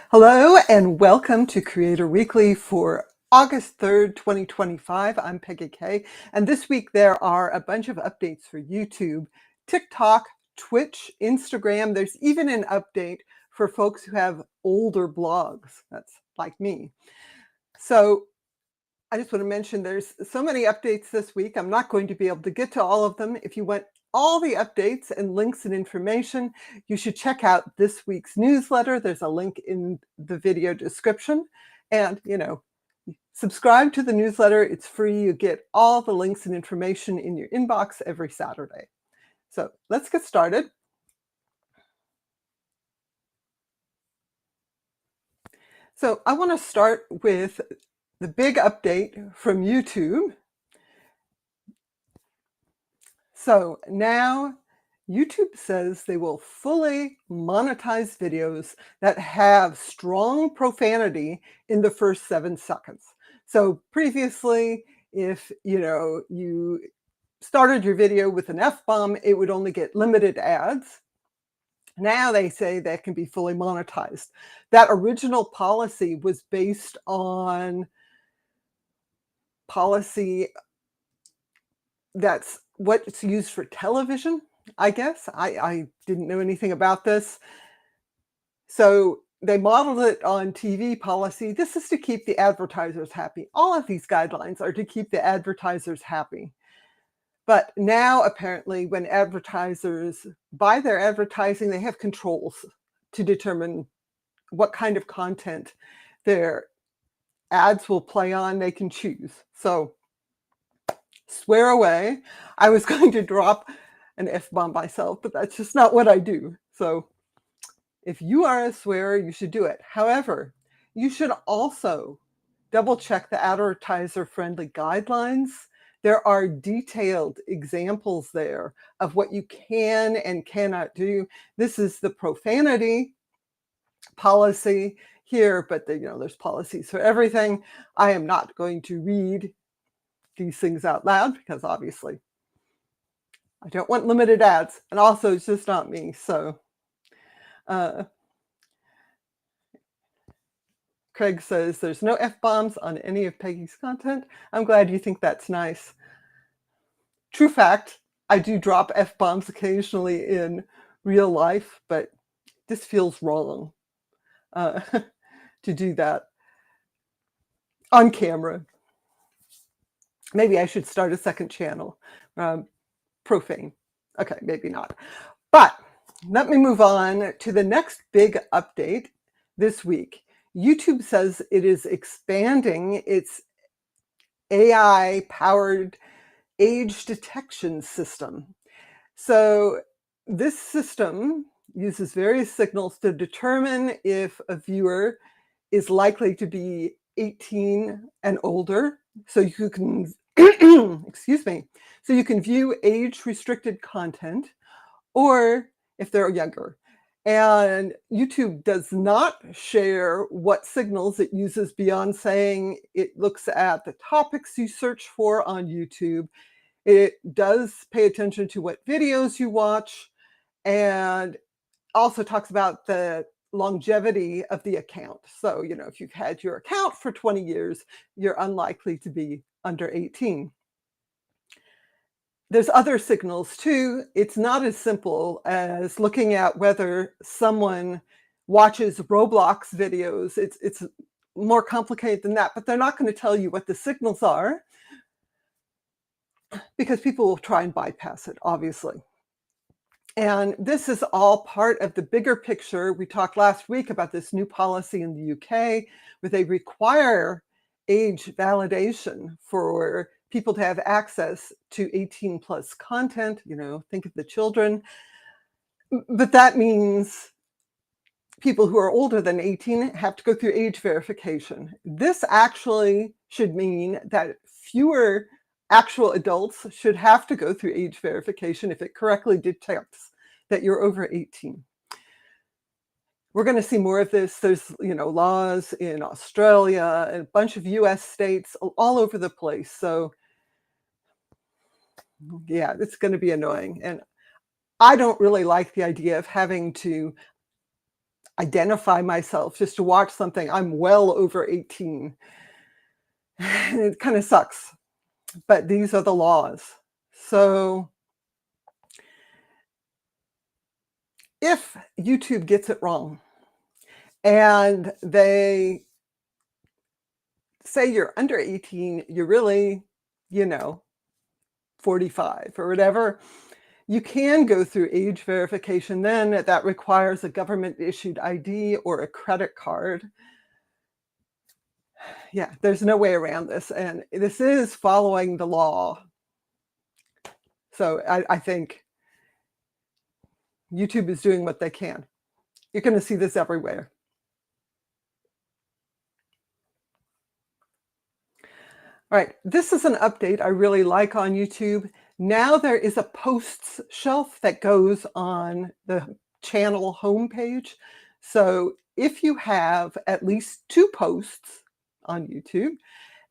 Hello and welcome to Creator Weekly for August 3rd, 2025. I'm Peggy Kay, and this week there are a bunch of updates for YouTube, TikTok, Twitch, Instagram. There's even an update for folks who have older blogs. That's like me. So I just want to mention there's so many updates this week. I'm not going to be able to get to all of them. If you want all the updates and links and information, you should check out this week's newsletter. There's a link in the video description. And, subscribe to the newsletter. It's free. You get all the links and information in your inbox every Saturday. So let's get started. So I want to start with the big update from YouTube. So now YouTube says they will fully monetize videos that have strong profanity in the first 7 seconds. So previously, if you started your video with an F-bomb, it would only get limited ads. Now they say that can be fully monetized. That original policy was based on policy that's what's used for television, I guess. I didn't know anything about this. So they modeled it on TV policy. This is to keep the advertisers happy. All of these guidelines are to keep the advertisers happy. But now apparently when advertisers buy their advertising, they have controls to determine what kind of content their ads will play on. They can choose. So swear away. I was going to drop an F-bomb myself, but that's just not what I do. So if you are a swearer, you should do it. However, you should also double check the advertiser-friendly guidelines. There are detailed examples there of what you can and cannot do. This is the profanity policy here, but there's policies for everything. I am not going to read these things out loud because obviously I don't want limited ads, and also it's just not me. So Craig says there's no F-bombs on any of Peggy's content. I'm glad you think that's nice. True fact, I do drop F-bombs occasionally in real life, but this feels wrong to do that on camera. Maybe I should start a second channel. Profane. Okay, maybe not. But let me move on to the next big update this week. YouTube says it is expanding its AI-powered age detection system. So this system uses various signals to determine if a viewer is likely to be 18 and older. So you can, excuse me, so you can view age-restricted content, or if they're younger. And YouTube does not share what signals it uses beyond saying it looks at the topics you search for on YouTube. It does pay attention to what videos you watch, and also talks about the longevity of the account. So, if you've had your account for 20 years, you're unlikely to be under 18. There's other signals too. It's not as simple as looking at whether someone watches Roblox videos. It's more complicated than that, but they're not going to tell you what the signals are because people will try and bypass it, obviously. And this is all part of the bigger picture. We talked last week about this new policy in the UK where they require age validation for people to have access to 18 plus content. Think of the children. But that means people who are older than 18 have to go through age verification. This actually should mean that fewer actual adults should have to go through age verification if it correctly detects that you're over 18. We're going to see more of this. There's, laws in Australia and a bunch of US states all over the place. So yeah, it's going to be annoying. And I don't really like the idea of having to identify myself just to watch something, I'm well over 18. It kind of sucks, but these are the laws. So if YouTube gets it wrong and they say you're under 18, you're really, you know, 45 or whatever, you can go through age verification then. That requires a government-issued ID or a credit card. Yeah, there's no way around this, and this is following the law. So I think YouTube is doing what they can. You're gonna see this everywhere. All right, this is an update I really like on YouTube. Now there is a posts shelf that goes on the channel homepage. So if you have at least 2 posts on YouTube,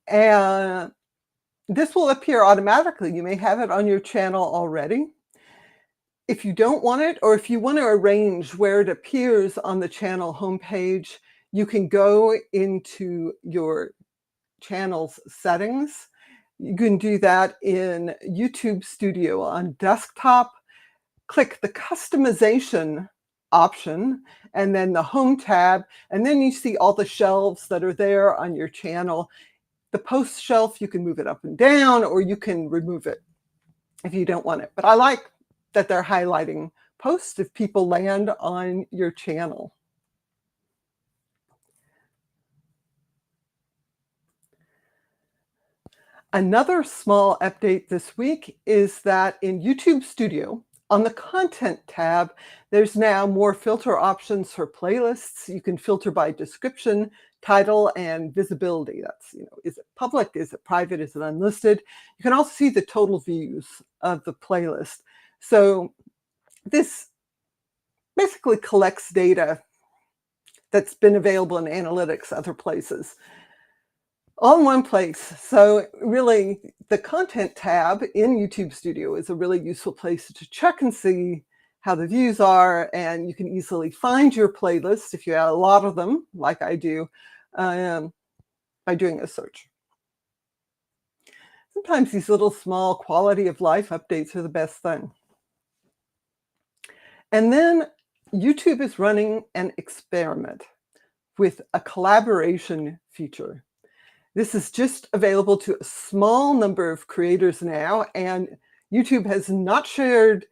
and this will appear automatically. You may have it on your channel already. If you don't want it, or if you want to arrange where it appears on the channel homepage, you can go into your channel's settings. You can do that in YouTube Studio on desktop. Click the customization option and then the home tab, and then you see all the shelves that are there on your channel. The post shelf, you can move it up and down, or you can remove it if you don't want it. But I like that they're highlighting posts if people land on your channel. Another small update this week is that in YouTube Studio, on the Content tab, there's now more filter options for playlists. You can filter by description, title, and visibility. That's, is it public? Is it private? Is it unlisted? You can also see the total views of the playlist. So this basically collects data that's been available in analytics other places, all in one place. So really, the Content tab in YouTube Studio is a really useful place to check and see how the views are, and you can easily find your playlist if you have a lot of them, like I do, by doing a search. Sometimes these little small quality of life updates are the best thing. And then YouTube is running an experiment with a collaboration feature. This is just available to a small number of creators now, and YouTube has not shared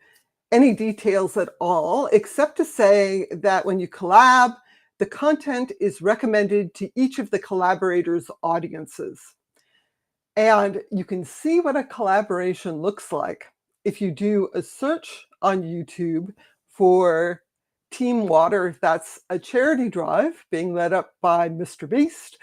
any details at all, except to say that when you collab, the content is recommended to each of the collaborators' audiences. And you can see what a collaboration looks like if you do a search on YouTube for Team Water. That's a charity drive being led up by Mr. Beast.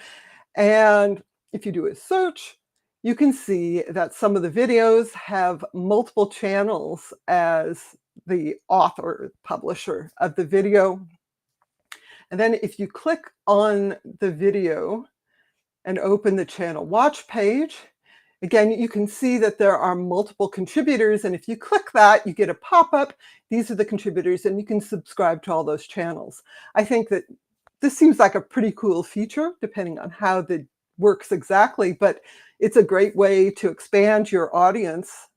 And if you do a search, you can see that some of the videos have multiple channels as the author, publisher of the video. And then if you click on the video and open the channel watch page, again, you can see that there are multiple contributors. And if you click that, you get a pop-up. These are the contributors, and you can subscribe to all those channels. I think that this seems like a pretty cool feature, depending on how it works exactly, but it's a great way to expand your audience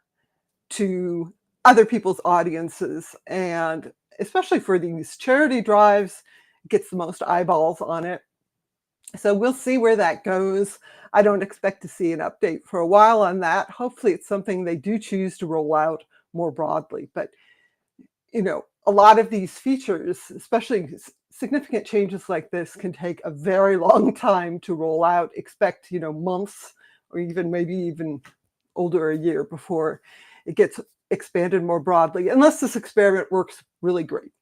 to other people's audiences. And especially for these charity drives, it gets the most eyeballs on it. So we'll see where that goes. I don't expect to see an update for a while on that. Hopefully it's something they do choose to roll out more broadly. But, a lot of these features, especially significant changes like this, can take a very long time to roll out. Expect, months or maybe even over a year before it gets expanded more broadly, unless this experiment works really great.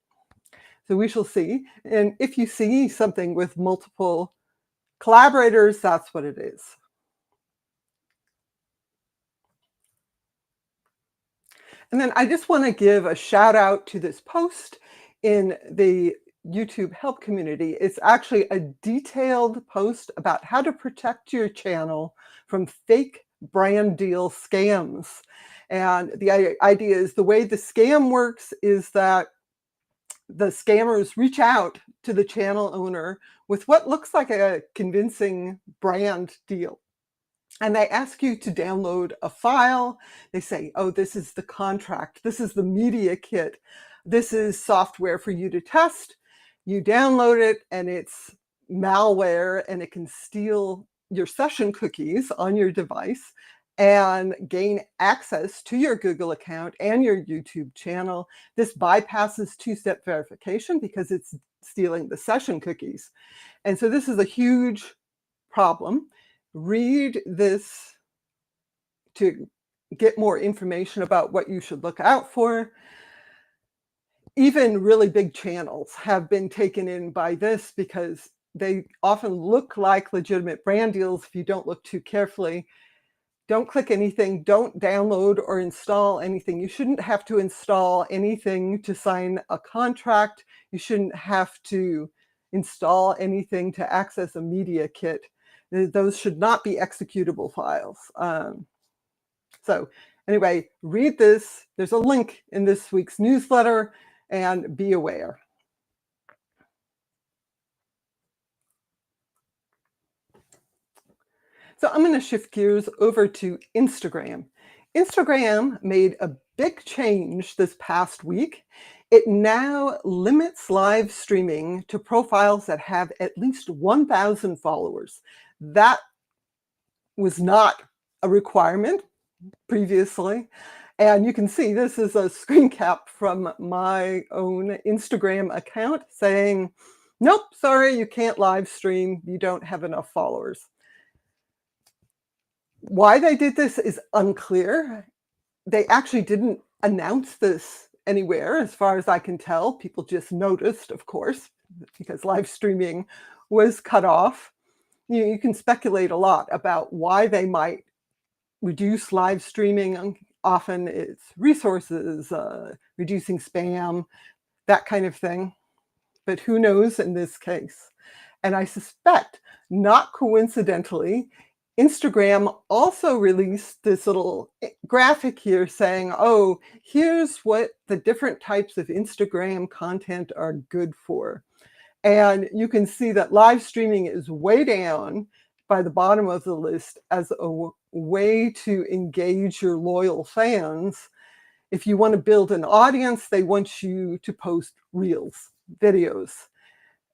So we shall see. And if you see something with multiple collaborators, that's what it is. And then I just want to give a shout out to this post in the YouTube help community. It's actually a detailed post about how to protect your channel from fake brand deal scams. And the idea is, the way the scam works is that the scammers reach out to the channel owner with what looks like a convincing brand deal. And they ask you to download a file. They say, oh, this is the contract. This is the media kit. This is software for you to test. You download it and it's malware and it can steal your session cookies on your device and gain access to your Google account and your YouTube channel. This bypasses two-step verification because it's stealing the session cookies. And so this is a huge problem. Read this to get more information about what you should look out for. Even really big channels have been taken in by this because they often look like legitimate brand deals if you don't look too carefully. Don't click anything, don't download or install anything. You shouldn't have to install anything to sign a contract. You shouldn't have to install anything to access a media kit. Those should not be executable files. So anyway, read this. There's a link in this week's newsletter and be aware. So I'm going to shift gears over to Instagram. Instagram made a big change this past week. It now limits live streaming to profiles that have at least 1,000 followers. That was not a requirement previously. And you can see this is a screen cap from my own Instagram account saying, nope, sorry, you can't live stream. You don't have enough followers. Why they did this is unclear. They actually didn't announce this anywhere, as far as I can tell. People just noticed, of course, because live streaming was cut off. You can speculate a lot about why they might reduce live streaming. Often it's resources, reducing spam, that kind of thing. But who knows in this case? And I suspect, not coincidentally, Instagram also released this little graphic here saying, oh, here's what the different types of Instagram content are good for. And you can see that live streaming is way down by the bottom of the list as a way to engage your loyal fans. If you want to build an audience, they want you to post reels, videos.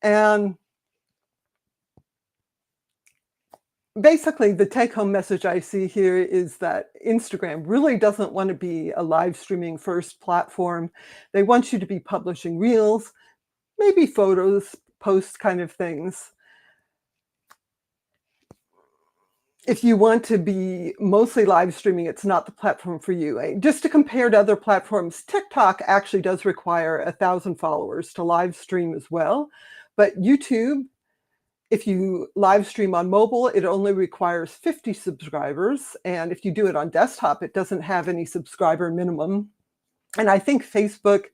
And basically, the take-home message I see here is that Instagram really doesn't want to be a live streaming first platform. They want you to be publishing reels, maybe photos, posts kind of things. If you want to be mostly live streaming, it's not the platform for you. Just to compare to other platforms, TikTok actually does require 1,000 followers to live stream as well. But YouTube, if you live stream on mobile, it only requires 50 subscribers. And if you do it on desktop, it doesn't have any subscriber minimum. And I think Facebook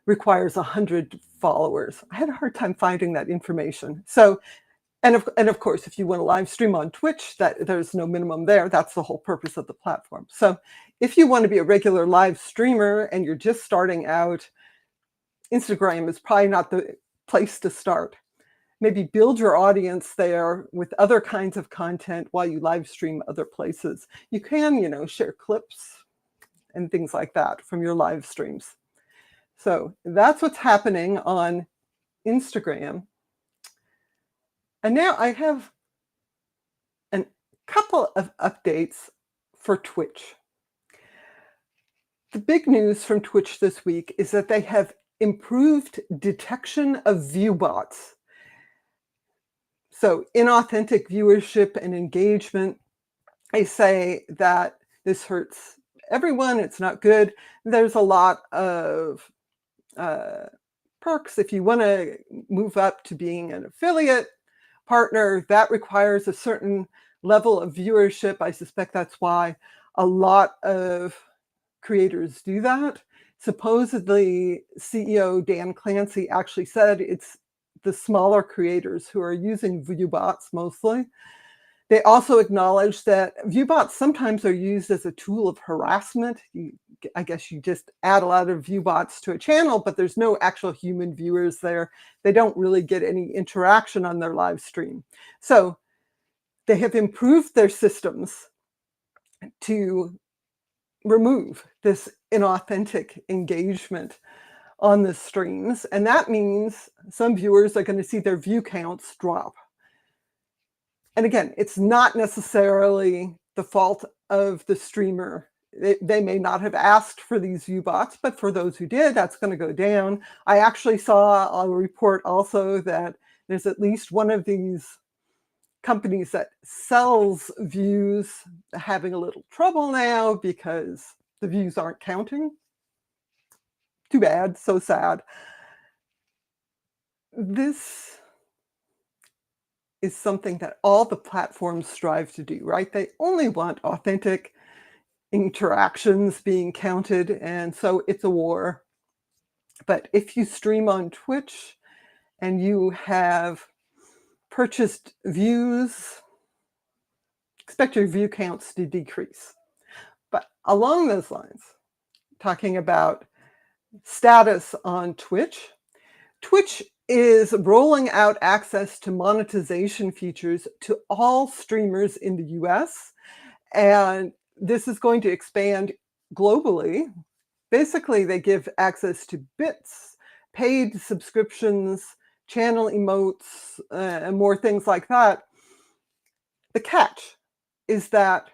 requires 100 followers. I had a hard time finding that information. So, and of course, if you want to live stream on Twitch, there's no minimum there. That's the whole purpose of the platform. So if you want to be a regular live streamer and you're just starting out, Instagram is probably not the place to start. Maybe build your audience there with other kinds of content while you live stream other places. You can, share clips and things like that from your live streams. So that's what's happening on Instagram. And now I have a couple of updates for Twitch. The big news from Twitch this week is that they have improved detection of Viewbots. So inauthentic viewership and engagement. They say that this hurts everyone. It's not good. There's a lot of perks. If you want to move up to being an affiliate partner, that requires a certain level of viewership. I suspect that's why a lot of creators do that. Supposedly, CEO Dan Clancy actually said it's the smaller creators who are using Viewbots mostly. They also acknowledge that Viewbots sometimes are used as a tool of harassment. I guess you just add a lot of Viewbots to a channel, but there's no actual human viewers there. They don't really get any interaction on their live stream. So they have improved their systems to remove this inauthentic engagement on the streams. And that means some viewers are going to see their view counts drop. And again, it's not necessarily the fault of the streamer. They may not have asked for these Viewbots, but for those who did, that's going to go down. I actually saw a report also that there's at least one of these companies that sells views having a little trouble now because the views aren't counting. Too bad, so sad. This is something that all the platforms strive to do, right? They only want authentic interactions being counted, and so it's a war. But if you stream on Twitch and you have purchased views, expect your view counts to decrease. But along those lines, talking about status on Twitch, Twitch is rolling out access to monetization features to all streamers in the US, and this is going to expand globally. Basically, they give access to bits, paid subscriptions, channel emotes, and more things like that. The catch is that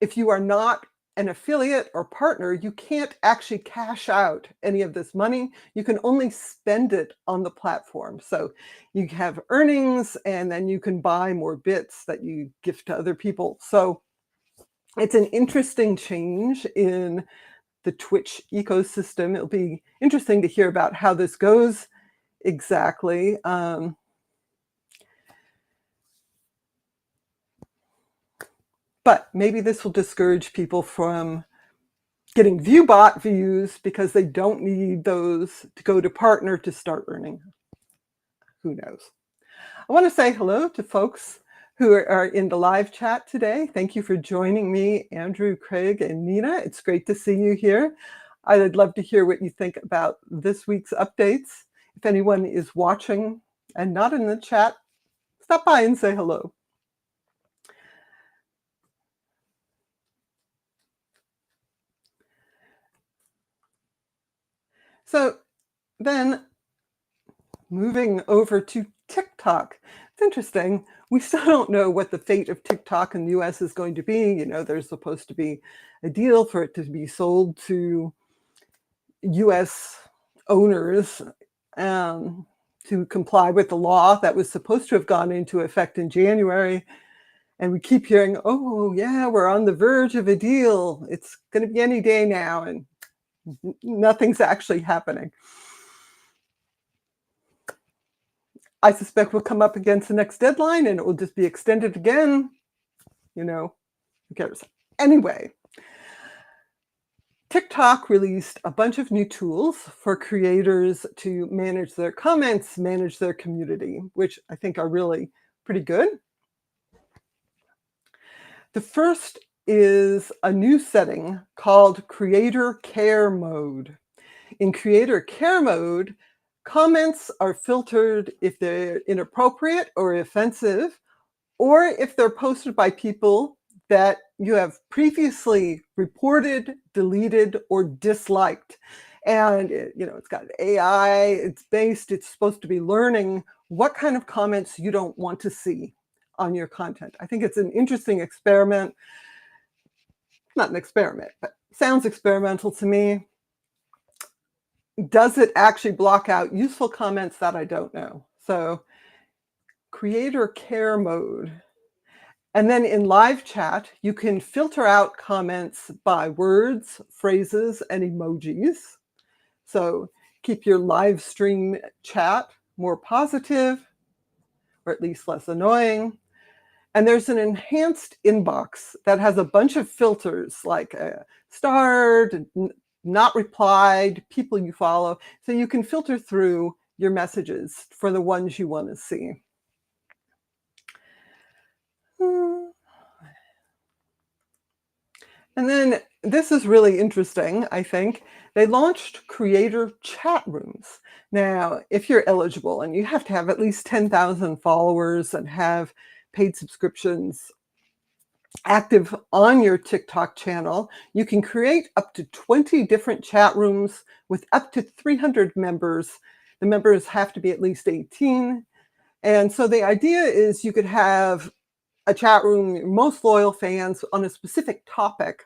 if you are not an affiliate or partner, you can't actually cash out any of this money. You can only spend it on the platform. So you have earnings, and then you can buy more bits that you gift to other people. So it's an interesting change in the Twitch ecosystem. It'll be interesting to hear about how this goes exactly. But maybe this will discourage people from getting Viewbot views because they don't need those to go to partner to start earning. Who knows? I want to say hello to folks who are in the live chat today. Thank you for joining me, Andrew, Craig, and Nina. It's great to see you here. I'd love to hear what you think about this week's updates. If anyone is watching and not in the chat, stop by and say hello. So then moving over to TikTok. It's interesting. We still don't know what the fate of TikTok in the US is going to be. You know, there's supposed to be a deal for it to be sold to US owners to comply with the law that was supposed to have gone into effect in January. And we keep hearing, oh, yeah, we're on the verge of a deal. It's going to be any day now. And nothing's actually happening. I suspect we'll come up against the next deadline and it will just be extended again. You know, who cares? Anyway, TikTok released a bunch of new tools for creators to manage their comments, manage their community, which I think are really pretty good. The first is a new setting called Creator Care Mode. In Creator Care Mode, comments are filtered if they're inappropriate or offensive, or if they're posted by people that you have previously reported, deleted, or disliked. And it's got AI, it's supposed to be learning what kind of comments you don't want to see on your content. I think it's an interesting experiment. Not an experiment, but sounds experimental to me. Does it actually block out useful comments? That I don't know. So Creator Care Mode. And then in live chat, you can filter out comments by words, phrases, and emojis. So keep your live stream chat more positive, or at least less annoying. And there's an enhanced inbox that has a bunch of filters like starred, not replied, people you follow. So you can filter through your messages for the ones you want to see. And then this is really interesting, I think. They launched creator chat rooms. Now, if you're eligible, and you have to have at least 10,000 followers and have paid subscriptions active on your TikTok channel, you can create up to 20 different chat rooms with up to 300 members. The members have to be at least 18. And so the idea is you could have a chat room, your most loyal fans on a specific topic.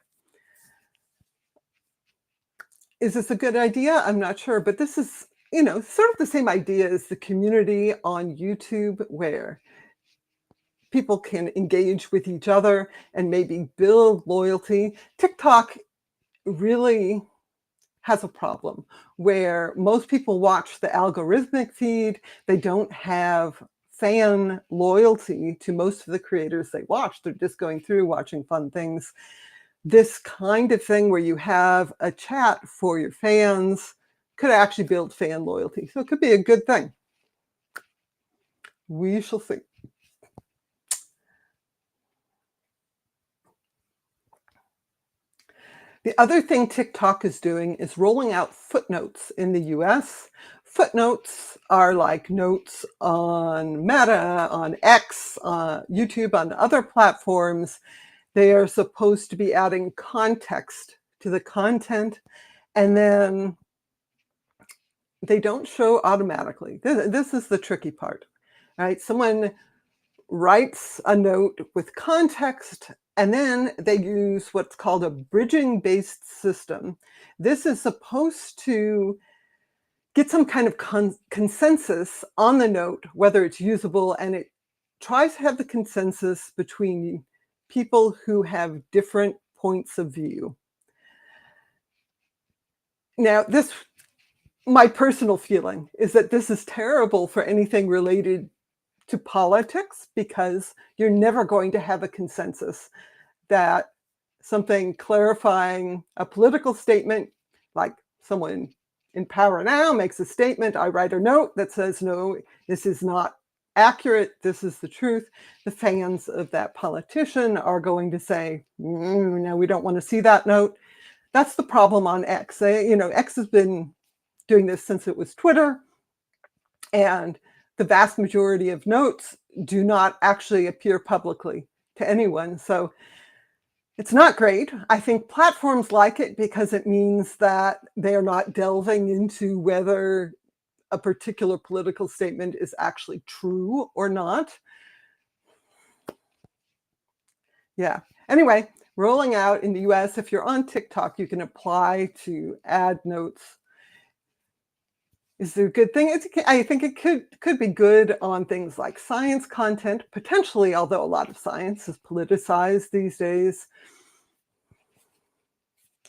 Is this a good idea? I'm not sure, but this is, sort of the same idea as the community on YouTube where people can engage with each other and maybe build loyalty. TikTok really has a problem where most people watch the algorithmic feed. They don't have fan loyalty to most of the creators they watch. They're just going through watching fun things. This kind of thing where you have a chat for your fans could actually build fan loyalty. So it could be a good thing. We shall see. The other thing TikTok is doing is rolling out footnotes in the US. Footnotes are like notes on Meta, on X, YouTube, on other platforms. They are supposed to be adding context to the content, and then they don't show automatically. This is the tricky part, right? Someone writes a note with context, and then they use what's called a bridging-based system. This is supposed to get some kind of consensus on the note, whether it's usable, and it tries to have the consensus between people who have different points of view. Now, my personal feeling is that this is terrible for anything related to politics because you're never going to have a consensus that something clarifying a political statement, like someone in power now makes a statement, I write a note that says, no, this is not accurate, this is the truth. The fans of that politician are going to say, no, we don't want to see that note. That's the problem on X. X has been doing this since it was Twitter, and the vast majority of notes do not actually appear publicly to anyone. So it's not great. I think platforms like it because it means that they are not delving into whether a particular political statement is actually true or not. Yeah. Anyway, rolling out in the US, if you're on TikTok, you can apply to add notes. Is it a good thing? I think it could be good on things like science content, potentially, although a lot of science is politicized these days.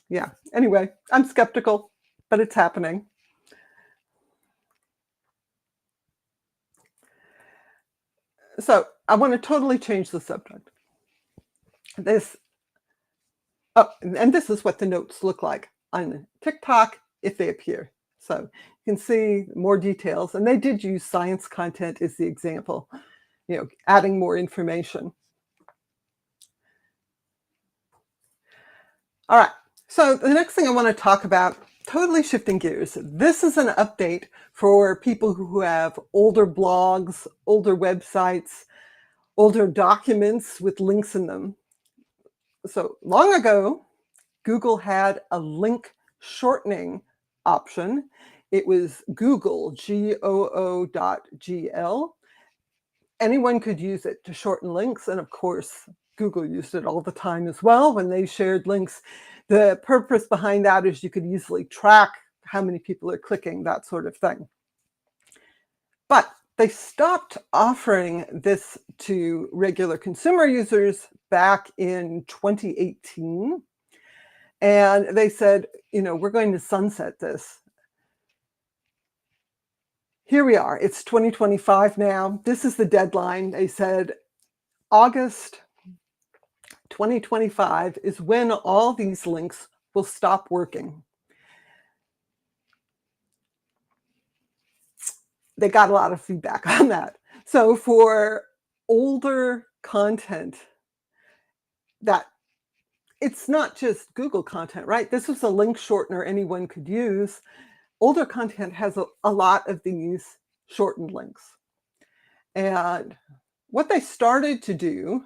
Yeah. Anyway, I'm skeptical, but it's happening. So I want to totally change the subject. And this is what the notes look like on TikTok if they appear. So you can see more details. And they did use science content as the example, adding more information. All right. So the next thing I want to talk about, totally shifting gears. This is an update for people who have older blogs, older websites, older documents with links in them. So long ago, Google had a link shortening option. It was Google, goo.gl. Anyone could use it to shorten links. And of course, Google used it all the time as well when they shared links. The purpose behind that is you could easily track how many people are clicking, that sort of thing. But they stopped offering this to regular consumer users back in 2018. And they said, we're going to sunset this. Here we are. It's 2025 now. This is the deadline. They said August 2025 is when all these links will stop working. They got a lot of feedback on that. So for older content that it's not just Google content, right? This was a link shortener anyone could use. Older content has a lot of these shortened links. And what they started to do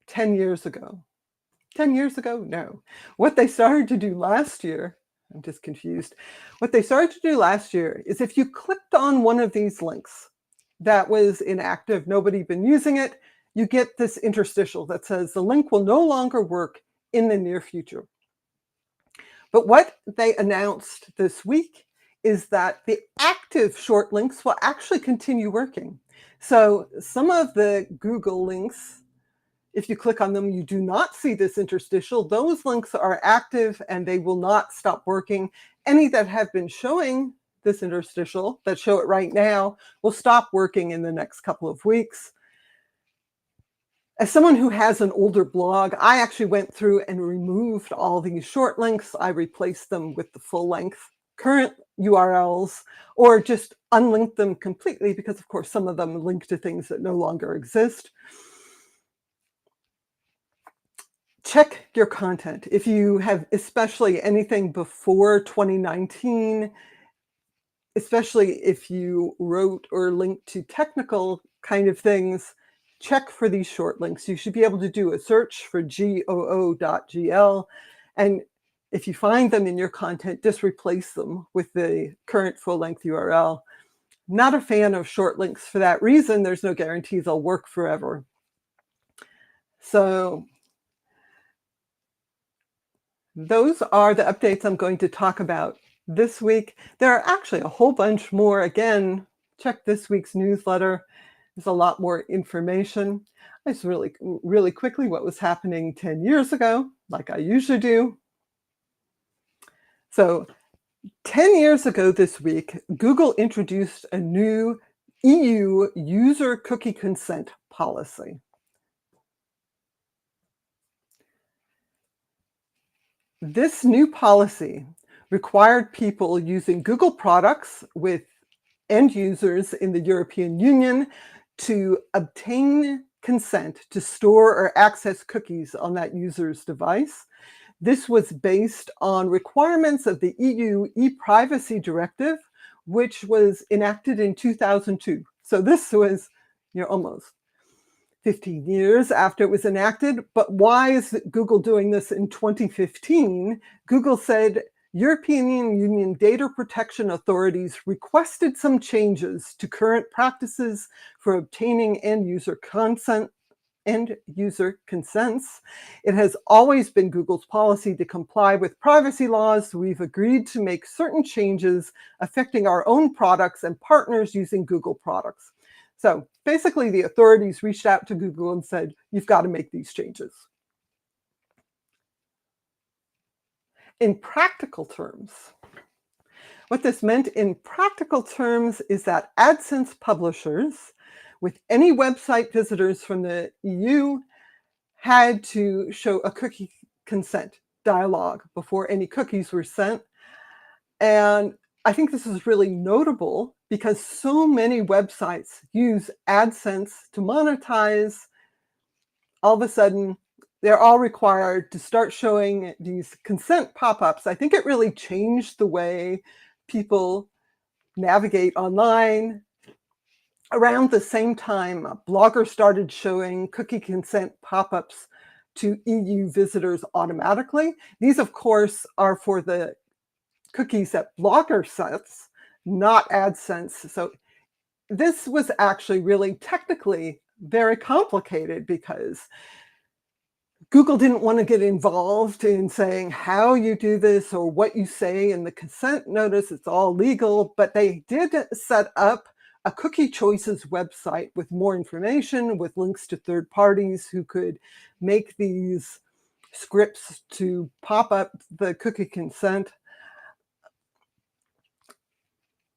10 years ago, 10 years ago? No. What they started to do last year, I'm just confused. What they started to do last year is if you clicked on one of these links that was inactive, nobody had been using it, you get this interstitial that says the link will no longer work in the near future. But what they announced this week is that the active short links will actually continue working. So some of the Google links, if you click on them, you do not see this interstitial. Those links are active and they will not stop working. Any that have been showing this interstitial, that show it right now, will stop working in the next couple of weeks. As someone who has an older blog, I actually went through and removed all these short links. I replaced them with the full length current URLs, or just unlinked them completely because, of course, some of them link to things that no longer exist. Check your content. If you have especially anything before 2019, especially if you wrote or linked to technical kind of things, check for these short links. You should be able to do a search for goo.gl. And if you find them in your content, just replace them with the current full-length URL. Not a fan of short links for that reason. There's no guarantee they'll work forever. So those are the updates I'm going to talk about this week. There are actually a whole bunch more. Again, check this week's newsletter. There's a lot more information. I just really quickly what was happening 10 years ago, like I usually do. So 10 years ago this week, Google introduced a new EU user cookie consent policy. This new policy required people using Google products with end users in the European Union to obtain consent to store or access cookies on that user's device. This was based on requirements of the EU e-privacy directive, which was enacted in 2002. So this was, almost 15 years after it was enacted. But why is Google doing this in 2015? Google said European Union data protection authorities requested some changes to current practices for obtaining end user consents. It has always been Google's policy to comply with privacy laws. We've agreed to make certain changes affecting our own products and partners using Google products. So basically, the authorities reached out to Google and said, you've got to make these changes. In practical terms, what this meant in practical terms is that AdSense publishers with any website visitors from the EU had to show a cookie consent dialog before any cookies were sent. And I think this is really notable because so many websites use AdSense to monetize. All of a sudden, they're all required to start showing these consent pop-ups. I think it really changed the way people navigate online. Around the same time, bloggers started showing cookie consent pop-ups to EU visitors automatically. These, of course, are for the cookies that Blogger sets, not AdSense. So this was actually really technically very complicated because Google didn't want to get involved in saying how you do this or what you say in the consent notice. It's all legal, but they did set up a cookie choices website with more information, with links to third parties who could make these scripts to pop up the cookie consent.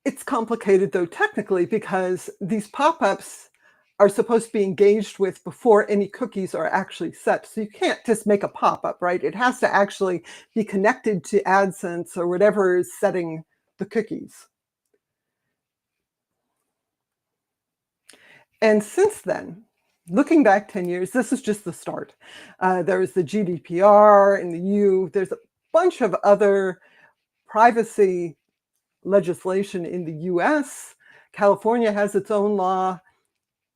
It's complicated, though, technically, because these pop-ups are supposed to be engaged with before any cookies are actually set. So you can't just make a pop-up, right? It has to actually be connected to AdSense or whatever is setting the cookies. And since then, looking back 10 years, this is just the start. There was the GDPR in the EU. There's a bunch of other privacy legislation in the US. California has its own law,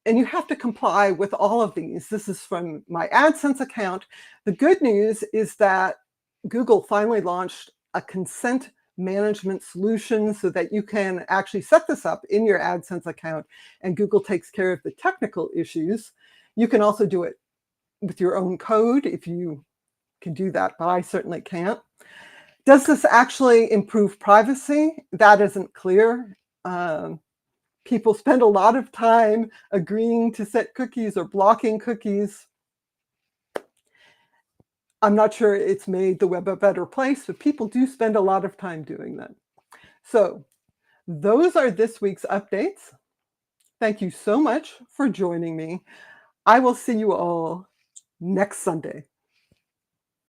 and you have to comply with all of these. This is from my AdSense account. The good news is that Google finally launched a consent management solution so that you can actually set this up in your AdSense account, and Google takes care of the technical issues. You can also do it with your own code if you can do that, but I certainly can't. Does this actually improve privacy? That isn't clear. People spend a lot of time agreeing to set cookies or blocking cookies. I'm not sure it's made the web a better place, but people do spend a lot of time doing that. So those are this week's updates. Thank you so much for joining me. I will see you all next Sunday.